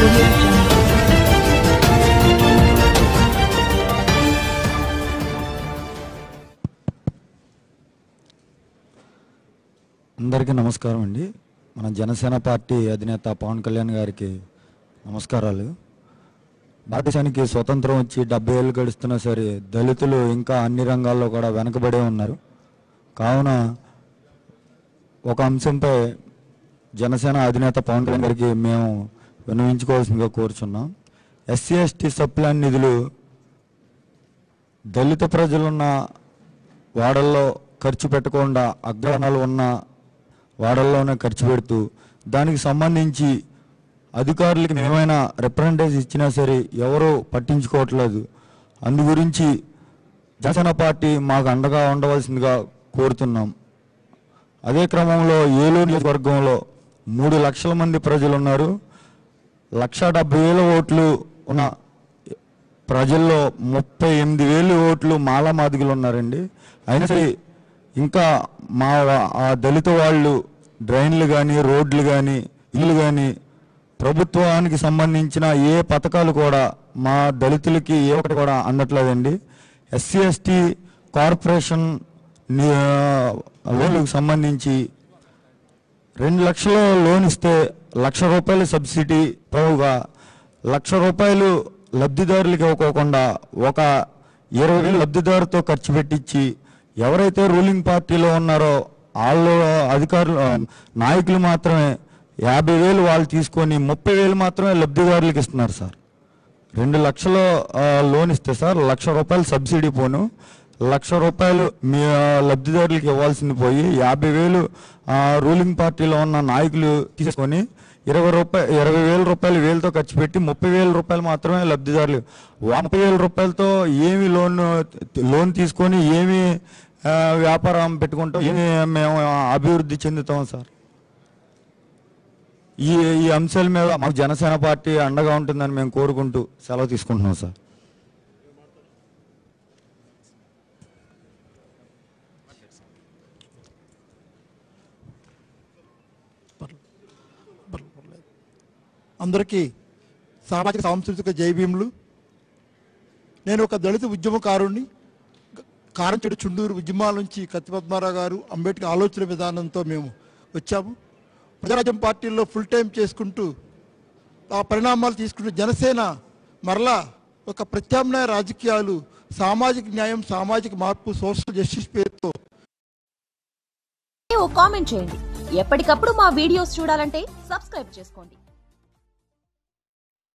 audio jungle. అందరికీ నమస్కారం అండి. మన జనసేన పార్టీ అధినేత పవన్ కళ్యాణ్ గారికి నమస్కారాలు. భారతదేశానికి స్వతంత్రం వచ్చి 70 ఏళ్ళు గడుస్తున్నా సరే దళితులు ఇంకా అన్ని రంగాల్లో కూడా వెనకబడే ఉన్నారు. కావున ఒక అంశంపై జనసేన అధినేత పవన్ కళ్యాణ్ గారికి మేము విన్నవించుకోవాల్సిందిగా కోరుచున్నాం. ఎస్సీ ఎస్టీ సప్లాన్ నిధులు దళిత ప్రజలున్న వాడల్లో ఖర్చు పెట్టకుండా అగ్రహణాలు ఉన్న వాడల్లోనే ఖర్చు పెడుతూ దానికి సంబంధించి అధికారులకి ఏమైనా రిప్రజెంటేషన్ ఇచ్చినా సరే ఎవరూ పట్టించుకోవట్లేదు. అందు గురించి జనసేన పార్టీ మాకు అండగా ఉండవలసిందిగా కోరుతున్నాం. అదే క్రమంలో ఏలూరు నియోజకవర్గంలో 3 లక్షల మంది ప్రజలు ఉన్నారు. 1,70,000 ఓట్లు ఉన్న ప్రజల్లో 38,000 ఓట్లు మాలా మాదిగలు ఉన్నారండి. అయినా సరే ఇంకా మా దళిత వాళ్ళు డ్రైన్లు కానీ రోడ్లు కానీ ఇల్లు కానీ ప్రభుత్వానికి సంబంధించిన ఏ పథకాలు కూడా మా దళితులకి ఏ ఒకటి కూడా అందట్లేదండి. ఎస్సీ ఎస్టీ కార్పొరేషన్ లోన్లకు సంబంధించి 2 లక్షల లోన్ ఇస్తే 1,00,000 రూపాయలు సబ్సిడీ ప్రభుగా 1,00,000 రూపాయలు లబ్ధిదారులకి ఇవ్వకోకుండా ఒక 20,000 లబ్ధిదారుతో ఖర్చు పెట్టించి ఎవరైతే రూలింగ్ పార్టీలో ఉన్నారో వాళ్ళు అధికారులు నాయకులు మాత్రమే 50,000 వాళ్ళు తీసుకొని 30,000 మాత్రమే లబ్ధిదారులకు ఇస్తున్నారు సార్. 2 లక్షల లోన్ ఇస్తే సార్ 1,00,000 రూపాయలు సబ్సిడీ పోను 1,00,000 రూపాయలు మీ లబ్ధిదారులకు ఇవ్వాల్సింది పోయి 50,000 రూలింగ్ పార్టీలో ఉన్న నాయకులు తీసుకొని 20,000 రూపాయలు వేలతో ఖర్చు పెట్టి 30,000 రూపాయలు మాత్రమే లబ్ధిదారులు. 30,000 రూపాయలతో ఏమి లోన్ తీసుకొని ఏమి వ్యాపారం పెట్టుకుంటాం, ఏమి మేము అభివృద్ధి చెందుతాం సార్. ఈ అంశాల మీద మాకు జనసేన పార్టీ అండగా ఉంటుందని మేము కోరుకుంటూ సెలవు తీసుకుంటున్నాం సార్. అందరికీ సామాజిక సాంస్కృతిక జైభీములు. నేను ఒక దళిత ఉద్యమకారుణ్ణి. కారంచెడు చుండూరు ఉద్యమాల నుంచి కత్తి పద్మారావు గారు అంబేద్కర్ ఆలోచన విధానంతో మేము వచ్చాము. ప్రజారాజ్యం పార్టీల్లో ఫుల్ టైం చేసుకుంటూ ఆ పరిణామాలు తీసుకుంటూ జనసేన మరలా ఒక ప్రత్యామ్నాయ రాజకీయాలు, సామాజిక న్యాయం, సామాజిక మార్పు, సోషల్ జస్టిస్ పేరుతో కామెంట్ చేయండి. ఎప్పటికప్పుడు మా వీడియోస్ చూడాలంటే సబ్స్క్రైబ్ చేసుకోండి.